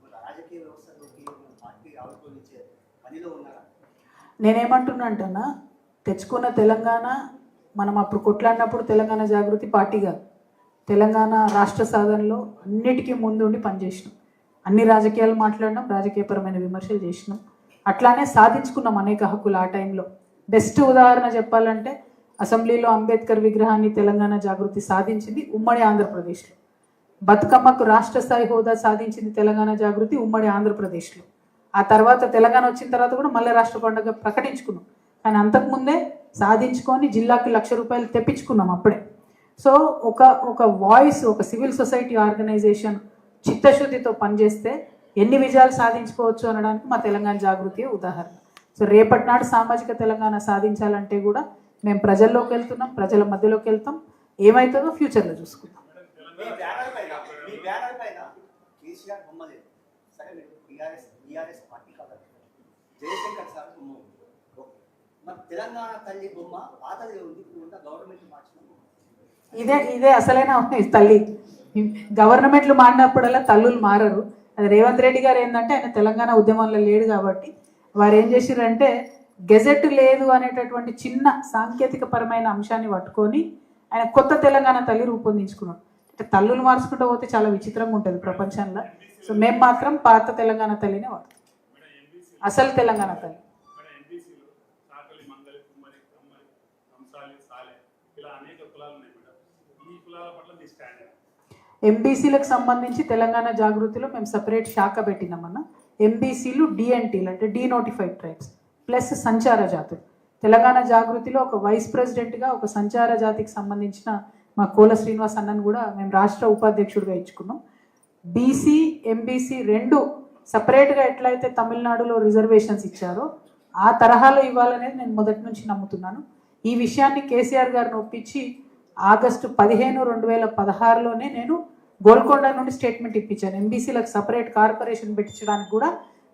ఒక రాజకీయ వ్యవస్థలోకి పార్టీ ఆవిర్భవించే పనిలో ఉన్నారా? నేనేమంటున్నా అంటన్నా, తెచ్చుకున్న తెలంగాణ మనం అప్పుడు కొట్లాడినప్పుడు తెలంగాణ జాగృతి పార్టీ కాదు. తెలంగాణ రాష్ట్ర సాధనలో అన్నిటికీ ముందుండి పనిచేసినాం. అన్ని రాజకీయాలు మాట్లాడినాం, రాజకీయపరమైన విమర్శలు చేసినాం. అట్లానే సాధించుకున్నాం అనేక హక్కులు ఆ టైంలో. బెస్ట్ ఉదాహరణ చెప్పాలంటే అసెంబ్లీలో అంబేద్కర్ విగ్రహాన్ని తెలంగాణ జాగృతి సాధించింది ఉమ్మడి ఆంధ్రప్రదేశ్లో. బతుకమ్మకు రాష్ట్ర స్థాయి హోదా సాధించింది తెలంగాణ జాగృతి ఉమ్మడి ఆంధ్రప్రదేశ్లో. ఆ తర్వాత తెలంగాణ వచ్చిన తర్వాత కూడా మళ్ళీ రాష్ట్ర పండుగ ప్రకటించుకున్నాం. కానీ అంతకుముందే సాధించుకొని జిల్లాకి ₹1,00,000 తెప్పించుకున్నాం అప్పుడే. సో ఒక వాయిస్, ఒక సివిల్ సొసైటీ ఆర్గనైజేషన్ చిత్తశుద్ధితో పనిచేస్తే ఎన్ని విజయాలు సాధించుకోవచ్చు అనడానికి మా తెలంగాణ జాగృతి ఉదాహరణ. సో రేపటి నాడు సామాజిక తెలంగాణ సాధించాలంటే కూడా మేము ప్రజల్లోకి వెళ్తున్నాం, ప్రజల మధ్యలోకి వెళ్తాం. ఏమవుతుందో ఫ్యూచర్లో చూసుకుందాం. ఇదే అసలైన తల్లి. గవర్నమెంట్లు మారినప్పుడల్లా తల్లులు మారరు. అది రేవంత్ రెడ్డి గారు ఏంటంటే ఆయన తెలంగాణ ఉద్యమంలో లేడు కాబట్టి వారు ఏం చేసిరంటే గెజెట్ లేదు అనేటటువంటి చిన్న సాంకేతిక పరమైన అంశాన్ని పట్టుకొని ఆయన కొత్త తెలంగాణ తల్లి రూపొందించుకున్నాడు. అంటే తల్లులు మార్చుకుంటూ పోతే చాలా విచిత్రంగా ఉంటుంది ప్రపంచంలో. సో మేము మాత్రం పాత తెలంగాణ తల్లినే వాడతాం, అసలు తెలంగాణ తల్లి. ఎంబీసీలకు సంబంధించి తెలంగాణ జాగృతిలో మేము సపరేట్ శాఖ పెట్టినామన్నా. ఎంబీసీలు డిఎన్టీలు అంటే డీనోటిఫైడ్ ట్రైబ్స్ ప్లస్ సంచార జాతులు. తెలంగాణ జాగృతిలో ఒక వైస్ ప్రెసిడెంట్గా ఒక సంచార జాతికి సంబంధించిన మా కోల శ్రీనివాస్ అన్నను కూడా మేము రాష్ట్ర ఉపాధ్యక్షుడిగా ఇచ్చుకున్నాం. బీసీ ఎంబీసీ రెండు సపరేట్గా ఎట్లయితే తమిళనాడులో రిజర్వేషన్స్ ఇచ్చారో ఆ తరహాలో ఇవ్వాలనేది నేను మొదటి నుంచి నమ్ముతున్నాను. ఈ విషయాన్ని కేసీఆర్ గారిని ఒప్పించి ఆగస్టు 15, 2016లోనే నేను గోల్కొండ నుండి స్టేట్మెంట్ ఇప్పించాను. ఎంబీసీలకు సపరేట్ కార్పొరేషన్ పెట్టించడానికి కూడా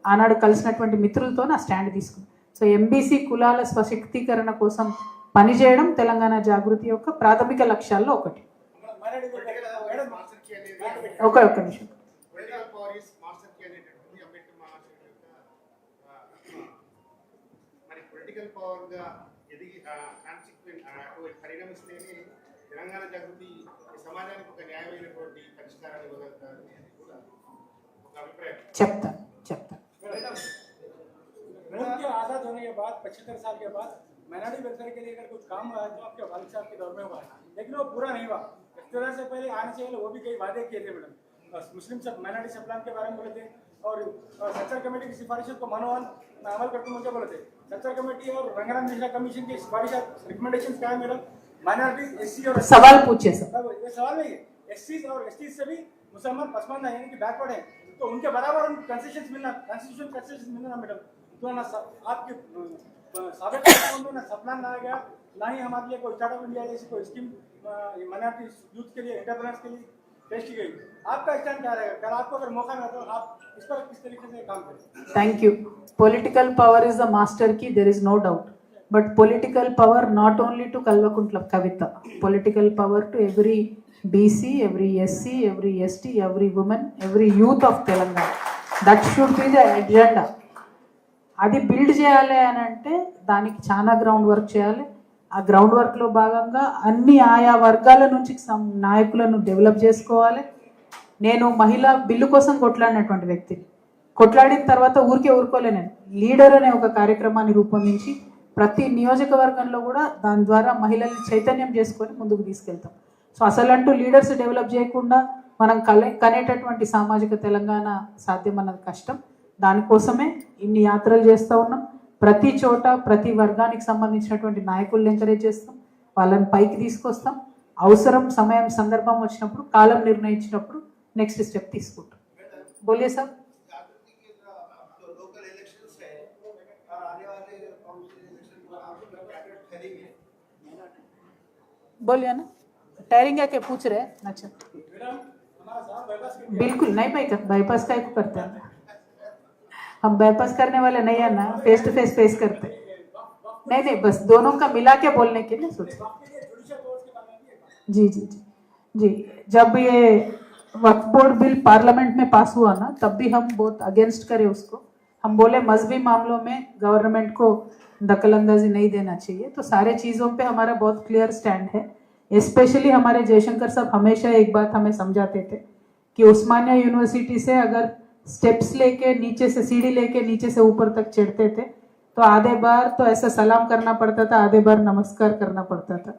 ఆనాడు కలిసినటువంటి మిత్రులతో నా స్టాండ్ తీసుకున్నాను. సో ఎంబీసీ కులాల స్వశక్తీకరణ కోసం పనిచేయడం తెలంగాణ జాగృతి యొక్క ప్రాథమిక లక్ష్యాల్లో ఒకటి. ఒక్క నిమిషం. తెలంగాణ జాగృతి సమాజానికి ఒక న్యాయమైనటువంటి పరిష్కారాన్ని ఇవ్వగలుగుతారని కూడా ఒక అభిప్రాయం. చెప్తాను. मुल्क के आज़ाद होने के बाद 75 साल के बाद माइनॉरिटी वेलफेयर के लिए अगर कुछ काम हुआ है तो आपके वालिद साहब के दौर में हुआ है, लेकिन वो पूरा नहीं हुआ। इख्तियार से पहले आने से पहले वो भी कई वादे किए थे मैडम। मुस्लिम सब माइनॉरिटी सब प्लान के बारे में बोले थे और सच्चर कमेटी की सिफारिशों को मनोवन अमल करते मुझे बोले थे। सच्चर कमेटी और रंगनाथ मिश्रा कमीशन की सिफारिश रिकमेंडेशन क्या है मैडम? माइनॉरिटी एससी और सवाल पूछे सर। ये सवाल नहीं है, एससी और एसटी से भी मुसलमान पसमानदा यानी कि बैकवर्ड है, तो उनके बराबर उन कंसेशंस मिलना, कॉन्स्टिट्यूशन कंसेशंस मिलना मैडम। तो ना आपके साबित ना सपना ना आ गया, ना ही हमारे लिए कोई स्टार्टअप इंडिया जैसी कोई स्कीम माइनॉरिटी यूथ के लिए, एंटरप्रेन्योर्स के लिए पेश की गई। आपका स्टैंड क्या रहेगा? कल आपको अगर मौका मिला तो आप इस पर किस तरीके से काम करें? Thank you. Political power is the master key, there is no doubt. But political power not only to Kalvakuntla Kavita, political power to every BC, every SC, every ST, every woman, every youth of Telangana. That should be the agenda. అది build చేయాలి అని అంటే దానికి చాలా ground work చేయాలి. ఆ ground వర్క్లో భాగంగా అన్ని ఆయా వర్గాల నుంచి నాయకులను డెవలప్ చేసుకోవాలి. నేను మహిళా బిల్లు కోసం కొట్లాడినటువంటి వ్యక్తిని. కొట్లాడిన తర్వాత ఊరుకోలే నేను లీడర్ అనే ఒక కార్యక్రమాన్ని రూపొందించి ప్రతి నియోజకవర్గంలో కూడా దాని ద్వారా మహిళల్ని చైతన్యం చేసుకొని ముందుకు తీసుకెళ్తాం. సో అసలంటూ లీడర్స్ డెవలప్ చేయకుండా మనం కనేటటువంటి సామాజిక తెలంగాణ సాధ్యం అన్నది కష్టం. దానికోసమే ఇన్ని యాత్రలు చేస్తూ ఉన్నాం. ప్రతి చోట ప్రతి వర్గానికి సంబంధించినటువంటి నాయకులను ఎంకరేజ్ చేస్తాం, వాళ్ళని పైకి తీసుకొస్తాం. అవసరం సమయం సందర్భం వచ్చినప్పుడు కాలం నిర్ణయించినప్పుడు నెక్స్ట్ స్టెప్ తీసుకుంటాం. बोलिए साहब। बोलिए ना, टायरिंग क्या पूछ रहे हैं? अच्छा बिल्कुल नहीं बाईपास का करते हैं हम, बाईपास करने वाले नहीं है ना, फेस टू फेस करते नहीं, बस दोनों का मिला के बोलने के लिए सोच। जी जी जी जी, जब ये वक्फ बोर्ड बिल पार्लियामेंट में पास हुआ ना, तब भी हम बहुत अगेंस्ट करे उसको। हम बोले मजहबी मामलों में गवर्नमेंट को दखलंदाजी नहीं देना चाहिए। तो सारे चीज़ों पे हमारा बहुत क्लियर स्टैंड है। स्पेशली हमारे जयशंकर साहब हमेशा एक बात हमें समझाते थे कि उस्मानिया यूनिवर्सिटी से अगर स्टेप्स लेके नीचे से सीढ़ी लेके नीचे से ऊपर तक चढ़ते थे तो आधे बार तो ऐसा सलाम करना पड़ता था, आधे बार नमस्कार करना पड़ता था।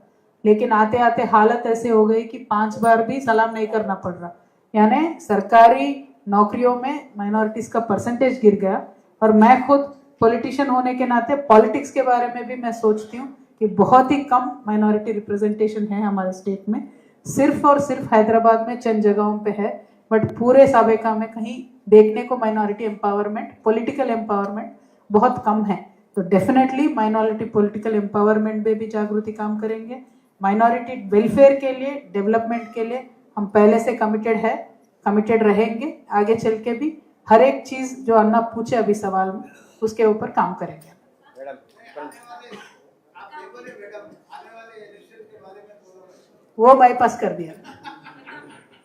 लेकिन आते आते हालत ऐसे हो गई कि 5 बार भी सलाम नहीं करना पड़ रहा, यानी सरकारी नौकरियों में माइनॉरिटीज़ का परसेंटेज गिर गया। और मैं खुद पॉलिटिशियन होने के नाते पॉलिटिक्स के बारे में भी मैं सोचती हूँ कि बहुत ही कम माइनॉरिटी रिप्रेजेंटेशन है हमारे स्टेट में। सिर्फ और सिर्फ हैदराबाद में चंद जगहों पे है, बट पूरे साबिका में कहीं देखने को माइनॉरिटी एम्पावरमेंट, पॉलिटिकल एम्पावरमेंट बहुत कम है। तो डेफिनेटली माइनॉरिटी पॉलिटिकल एम्पावरमेंट में भी जागृति काम करेंगे। माइनॉरिटी वेलफेयर के लिए, डेवलपमेंट के लिए हम पहले से कमिटेड रहेंगे। आगे चल के भी हर एक चीज़ जो अन्ना पूछे अभी सवाल में, उसके ऊपर काम करेंगे। वो बाईपास कर दिया।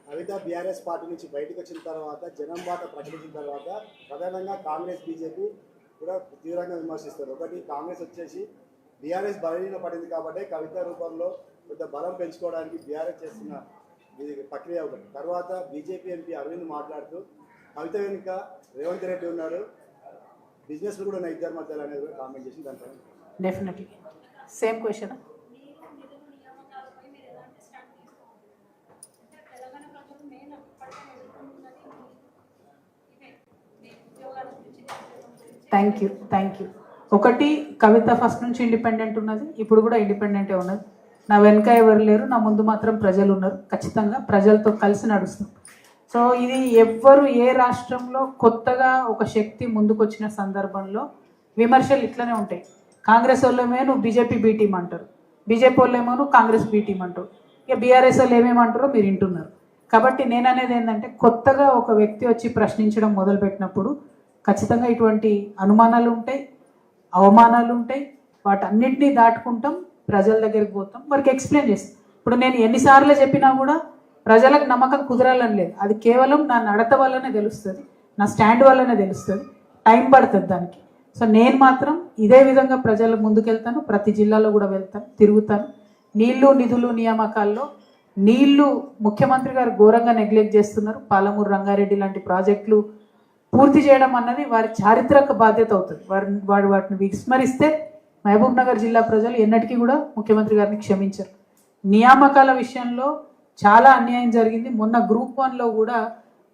కవిత బీఆర్ఎస్ పార్టీ నుంచి బయటకు వచ్చిన తర్వాత జనం బాట ప్రకటించిన తర్వాత ప్రధానంగా కాంగ్రెస్ బీజేపీ కూడా తీవ్రంగా విమర్శిస్తారు. ఒకటి, కాంగ్రెస్ వచ్చేసి బీఆర్ఎస్ బలహీన పడింది కాబట్టి కవిత రూపంలో కొంత బలం పెంచుకోవడానికి బీఆర్ఎస్ చేస్తున్న ప్రక్రియ ఒకటి. తర్వాత బీజేపీ ఎంపీ అరవింద్ మాట్లాడుతూ కవిత వెనుక రేవంత్ రెడ్డి ఉన్నాడు, బిజినెస్ కూడా ఉన్న ఇద్దరు మధ్యలో అనేది కూడా కామెంట్ చేసి దాంట్లో definitely same question. Thank you ఒకటి, కవిత ఫస్ట్ నుంచి ఇండిపెండెంట్ ఉన్నది, ఇప్పుడు కూడా ఇండిపెండెంటే ఉన్నది. నా వెనుక ఎవరు లేరు, నా ముందు మాత్రం ప్రజలు ఉన్నారు. ఖచ్చితంగా ప్రజలతో కలిసి నడుస్తాం. సో ఇది ఎవ్వరు ఏ రాష్ట్రంలో కొత్తగా ఒక శక్తి ముందుకొచ్చిన సందర్భంలో విమర్శలు ఇట్లనే ఉంటాయి. కాంగ్రెస్ వాళ్ళేమో నువ్వు బీజేపీ బీ టీం అంటారు, బీజేపీ వాళ్ళేమో నువ్వు కాంగ్రెస్ బీ టీం అంటారు, ఇక బీఆర్ఎస్ వాళ్ళు ఏమేమంటారో మీరు వింటున్నారు. కాబట్టి నేను అనేది ఏంటంటే, కొత్తగా ఒక వ్యక్తి వచ్చి ప్రశ్నించడం మొదలుపెట్టినప్పుడు ఖచ్చితంగా ఇటువంటి అనుమానాలు ఉంటాయి, అవమానాలు ఉంటాయి. వాటన్నిటినీ దాటుకుంటాం, ప్రజల దగ్గరికి పోతాం, వారికి ఎక్స్ప్లెయిన్ చేస్తాం. ఇప్పుడు నేను ఎన్నిసార్లు చెప్పినా కూడా ప్రజలకు నమ్మకం కుదరాలని లేదు. అది కేవలం నా నడత వల్లనే తెలుస్తుంది, నా స్టాండ్ వల్లనే తెలుస్తుంది. టైం పడుతుంది దానికి. సో నేను మాత్రం ఇదే విధంగా ప్రజల ముందుకెళ్తాను. ప్రతి జిల్లాలో కూడా వెళ్తాను, తిరుగుతాను. నీళ్లు నిధులు నియామకాల్లో నీళ్లు ముఖ్యమంత్రి గారు ఘోరంగా నెగ్లెక్ట్ చేస్తున్నారు. పాలమూరు రంగారెడ్డి లాంటి ప్రాజెక్టులు పూర్తి చేయడం అన్నది వారి చారిత్రక బాధ్యత అవుతుంది. వాటిని విస్మరిస్తే మహబూబ్ నగర్ జిల్లా ప్రజలు ఎన్నటికీ కూడా ముఖ్యమంత్రి గారిని క్షమించరు. నియామకాల విషయంలో చాలా అన్యాయం జరిగింది. మొన్న గ్రూప్ 1లో కూడా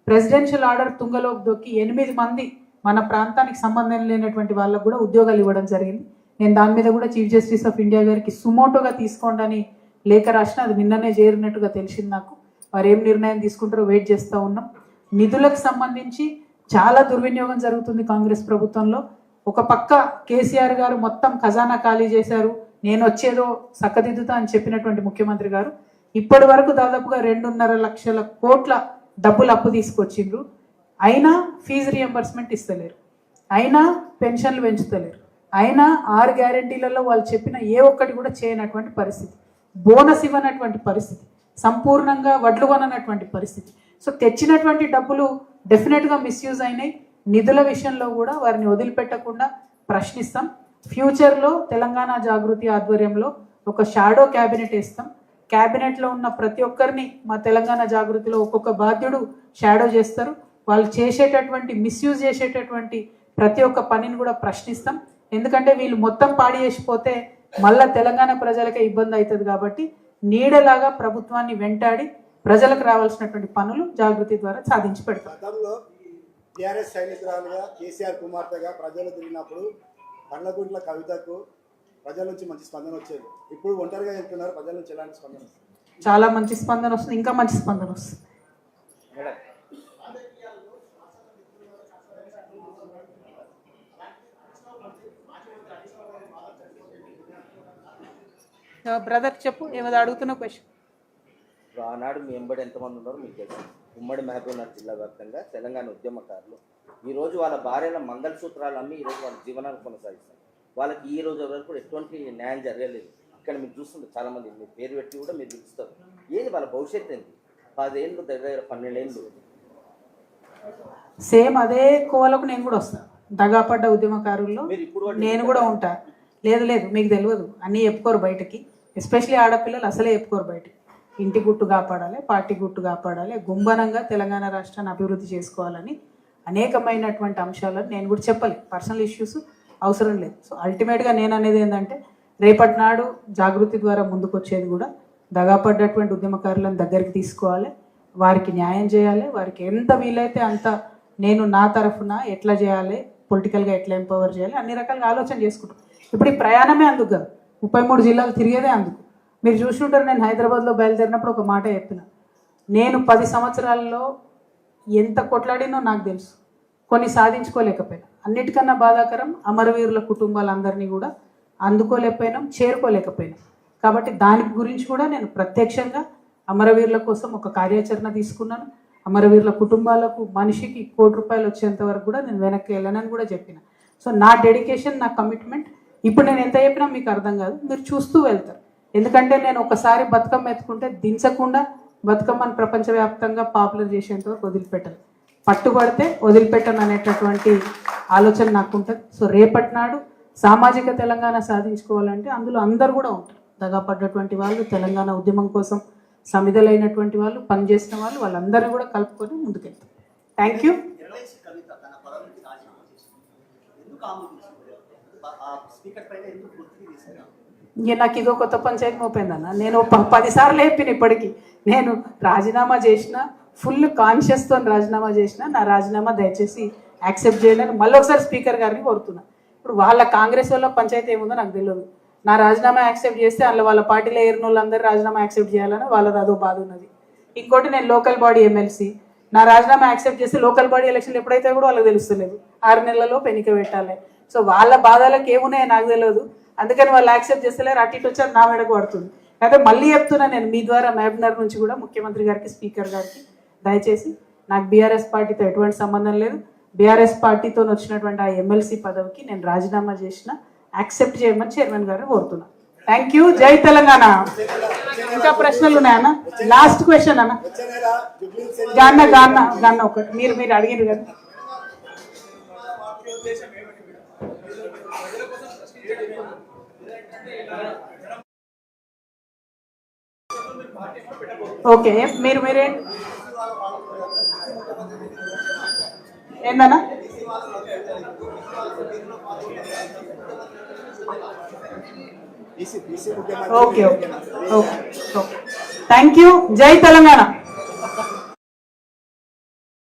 ప్రెసిడెన్షియల్ ఆర్డర్ తుంగలోకి దొక్కి 8 మంది మన ప్రాంతానికి సంబంధం లేనటువంటి వాళ్ళకు కూడా ఉద్యోగాలు ఇవ్వడం జరిగింది. నేను దాని మీద కూడా చీఫ్ జస్టిస్ ఆఫ్ ఇండియా గారికి సుమోటోగా తీసుకోండి అని లేఖ రాసిన, అది నిన్ననే చేరినట్టుగా తెలిసింది నాకు. వారు ఏం నిర్ణయం తీసుకుంటారో వెయిట్ చేస్తూ ఉన్నాం. నిధులకు సంబంధించి చాలా దుర్వినియోగం జరుగుతుంది కాంగ్రెస్ ప్రభుత్వంలో. ఒక పక్క కేసీఆర్ గారు మొత్తం ఖజానా ఖాళీ చేశారు, నేను వచ్చేదో సక్కదిద్దుతా అని చెప్పినటువంటి ముఖ్యమంత్రి గారు ఇప్పటి వరకు దాదాపుగా 2.5 లక్షల కోట్ల డబ్బులు అప్పు తీసుకొచ్చిండ్రు. అయినా ఫీజు రియంబర్స్మెంట్ ఇస్తలేరు, అయినా పెన్షన్లు పెంచుతలేరు, అయినా 6 గ్యారెంటీలలో వాళ్ళు చెప్పిన ఏ ఒక్కటి కూడా చేయనటువంటి పరిస్థితి, బోనస్ ఇవ్వనటువంటి పరిస్థితి, సంపూర్ణంగా వడ్లు కొననటువంటి పరిస్థితి. సో తెచ్చినటువంటి డబ్బులు డెఫినెట్గా మిస్యూజ్ అయినాయి. నిధుల విషయంలో కూడా వారిని వదిలిపెట్టకుండా ప్రశ్నిస్తాం. ఫ్యూచర్లో తెలంగాణ జాగృతి ఆధ్వర్యంలో ఒక షాడో క్యాబినెట్ వేస్తాం. క్యాబినెట్లో ఉన్న ప్రతి ఒక్కరిని మా తెలంగాణ జాగృతిలో ఒక్కొక్క బాధ్యుడు షాడో చేస్తారు. వాళ్ళు చేసేటటువంటి మిస్యూజ్ చేసేటటువంటి ప్రతి ఒక్క పనిని కూడా ప్రశ్నిస్తాం. ఎందుకంటే వీళ్ళు మొత్తం పాడి చేసిపోతే మళ్ళా తెలంగాణ ప్రజలకే ఇబ్బంది అవుతుంది. కాబట్టి నీడలాగా ప్రభుత్వాన్ని వెంటాడి ప్రజలకు రావాల్సినటువంటి పనులు జాగృతి ద్వారా సాధించి పెడతాం. గతంలో టీఆర్ఎస్ సైనికురాలుగా కేసీఆర్ కుమార్తెగా ప్రజలు తిరిగినప్పుడు పండ్లగుంట్ల కవితకు ప్రజల నుంచి మంచి స్పందన వచ్చేది. ఇప్పుడు ఒంటరిగా వెళ్తున్నారు, ప్రజల నుంచి ఎలాంటి స్పందన వస్తుంది? చాలా మంచి స్పందన వస్తుంది, ఇంకా మంచి స్పందన వస్తుంది. బ్రదర్ చెప్పు, ఏమో అడుగుతున్న క్వశ్చన్. ఆనాడు మీ ఎంబడి ఎంతమంది ఉన్నారో మీకు తెలుసు. ఉమ్మడి మహబూబ్నగర్ జిల్లా వ్యాప్తంగా తెలంగాణ ఉద్యమకారులు ఈరోజు వాళ్ళ భార్యల మంగళసూత్రాలు అమ్మి ఈరోజు వాళ్ళ జీవనాన్ని కొనసాగిస్తారు. వాళ్ళకి ఈ రోజు వరకు ఎటువంటి న్యాయం జరగలేదు. ఇక్కడ మీరు చూస్తుంటారు చాలామంది, మీ పేరు పెట్టి కూడా మీరు పిలుస్తారు. ఏది వాళ్ళ భవిష్యత్తు ఏంటి? 10 ఏళ్ళు దగ్గర 12 ఏళ్ళు. సేమ్ అదే కోవలకు నేను కూడా వస్తాను. దగాపడ్డ ఉద్యమకారుల్లో నేను కూడా ఉంటా. లేదు మీకు తెలియదు, అన్నీ చెప్పుకోరు బయటకి. ఎస్పెషలీ ఆడపిల్లలు అసలే చెప్పుకోరు బయటకి. ఇంటి గుట్టు కాపాడాలి, పార్టీ గుట్టు కాపాడాలి, గుంబనంగా తెలంగాణ రాష్ట్రాన్ని అభివృద్ధి చేసుకోవాలని అనేకమైనటువంటి అంశాలను నేను కూడా చెప్పాలి. పర్సనల్ ఇష్యూస్ అవసరం లేదు. సో అల్టిమేట్గా నేను అనేది ఏంటంటే, రేపటి నాడు జాగృతి ద్వారా ముందుకు వచ్చేది కూడా దగాపడ్డటువంటి ఉద్యమకారులను దగ్గరికి తీసుకోవాలి, వారికి న్యాయం చేయాలి, వారికి ఎంత వీలైతే అంత నేను నా తరఫున ఎట్లా చేయాలి, పొలిటికల్గా ఎట్లా ఎంపవర్ చేయాలి, అన్ని రకాలుగా ఆలోచన చేసుకుంటాం. ఇప్పుడు ఈ ప్రయాణమే అందుకు కదా, 33 జిల్లాలు తిరిగేదే అందుకు. మీరు చూసుకుంటారు, నేను హైదరాబాద్లో బయలుదేరినప్పుడు ఒక మాట చెప్పిన, నేను 10 సంవత్సరాల్లో ఎంత కొట్లాడినో నాకు తెలుసు. కొన్ని సాధించుకోలేకపోయినా, అన్నిటికన్నా బాధాకరం అమరవీరుల కుటుంబాలందరినీ కూడా అందుకోలేకపోయినాం, చేరుకోలేకపోయినాం. కాబట్టి దాని గురించి కూడా నేను ప్రత్యక్షంగా అమరవీరుల కోసం ఒక కార్యాచరణ తీసుకున్నాను. అమరవీరుల కుటుంబాలకు మనిషికి 1 కోటి రూపాయలు వచ్చేంత వరకు కూడా నేను వెనక్కి వెళ్ళనని కూడా చెప్పిన. సో నా డెడికేషన్, నా కమిట్మెంట్ ఇప్పుడు నేను ఎంత చెప్పినా మీకు అర్థం కాదు, మీరు చూస్తూ వెళ్తారు. ఎందుకంటే నేను ఒకసారి బతుకమ్మ ఎత్తుకుంటే దించకుండా బతుకమ్మను ప్రపంచవ్యాప్తంగా పాపులర్ చేసేంత వరకు వదిలిపెట్టాలి. పట్టుబడితే వదిలిపెట్టను అనేటటువంటి ఆలోచన నాకు ఉంటుంది. సో రేపటి నాడు సామాజిక తెలంగాణ సాధించుకోవాలంటే అందులో అందరూ కూడా ఉంటారు. దగాపడ్డటువంటి వాళ్ళు, తెలంగాణ ఉద్యమం కోసం సమిధలైనటువంటి వాళ్ళు, పనిచేసిన వాళ్ళు, వాళ్ళందరినీ కూడా కలుపుకొని ముందుకెళ్తారు. Thank you. కవిత తన పదవి నుంచి రాజీనామా చేసింది. ఎందుకు ఆమోదించింది? స్పీకర్ పైన ఎందుకు ఒత్తిడి తీసుకురా? ఇంక నాకు ఇదో కొత్త పంచాయతీ మోపోయిందన్న. నేను 10 సార్లు చెప్పిన ఇప్పటికీ, నేను రాజీనామా చేసిన, ఫుల్ కాన్షియస్తో రాజీనామా చేసిన, నా రాజీనామా దయచేసి యాక్సెప్ట్ చేయాలని మళ్ళీ ఒకసారి స్పీకర్ గారిని కోరుతున్నా. ఇప్పుడు వాళ్ళ కాంగ్రెస్ వాళ్ళ పంచాయతీ ఏముందో నాకు తెలియదు. నా రాజీనామా యాక్సెప్ట్ చేస్తే అందులో వాళ్ళ పార్టీలో ఏరిన వాళ్ళందరూ రాజీనామా యాక్సెప్ట్ చేయాలని వాళ్ళది అదో బాధ ఉన్నది. ఇంకోటి నేను లోకల్ బాడీ ఎమ్మెల్సీ, నా రాజీనామా యాక్సెప్ట్ చేస్తే లోకల్ బాడీ ఎలక్షన్లు ఎప్పుడైతే కూడా వాళ్ళకి తెలుస్తలేదు, 6 నెలల్లో ఎన్నిక పెట్టాలి. సో వాళ్ళ బాధలకు ఏమున్నాయో నాకు తెలియదు, అందుకని వాళ్ళు యాక్సెప్ట్ చేస్తలేరు. అటు ఇటు వచ్చారు, నా మెడకు పడుతుంది. అయితే మళ్ళీ చెప్తున్నా, నేను మీ ద్వారా మహబూబ్నగర్ నుంచి కూడా ముఖ్యమంత్రి గారికి, స్పీకర్ గారికి దయచేసి, నాకు బీఆర్ఎస్ పార్టీతో ఎటువంటి సంబంధం లేదు. బీఆర్ఎస్ పార్టీతో వచ్చినటువంటి ఆ ఎమ్మెల్సీ పదవికి నేను రాజీనామా చేసిన, యాక్సెప్ట్ చేయమని చైర్మన్ గారిని కోరుతున్నా. Thank you. జై తెలంగాణ. ఇంకా ప్రశ్నలు ఉన్నాయన్న? లాస్ట్ క్వశ్చన్ అన్న. గాన్న ఒకటి మీరు అడిగారు కదా. ఓకే, మీరే ఏందన్నా? Okay, thank you. జై తెలంగాణ.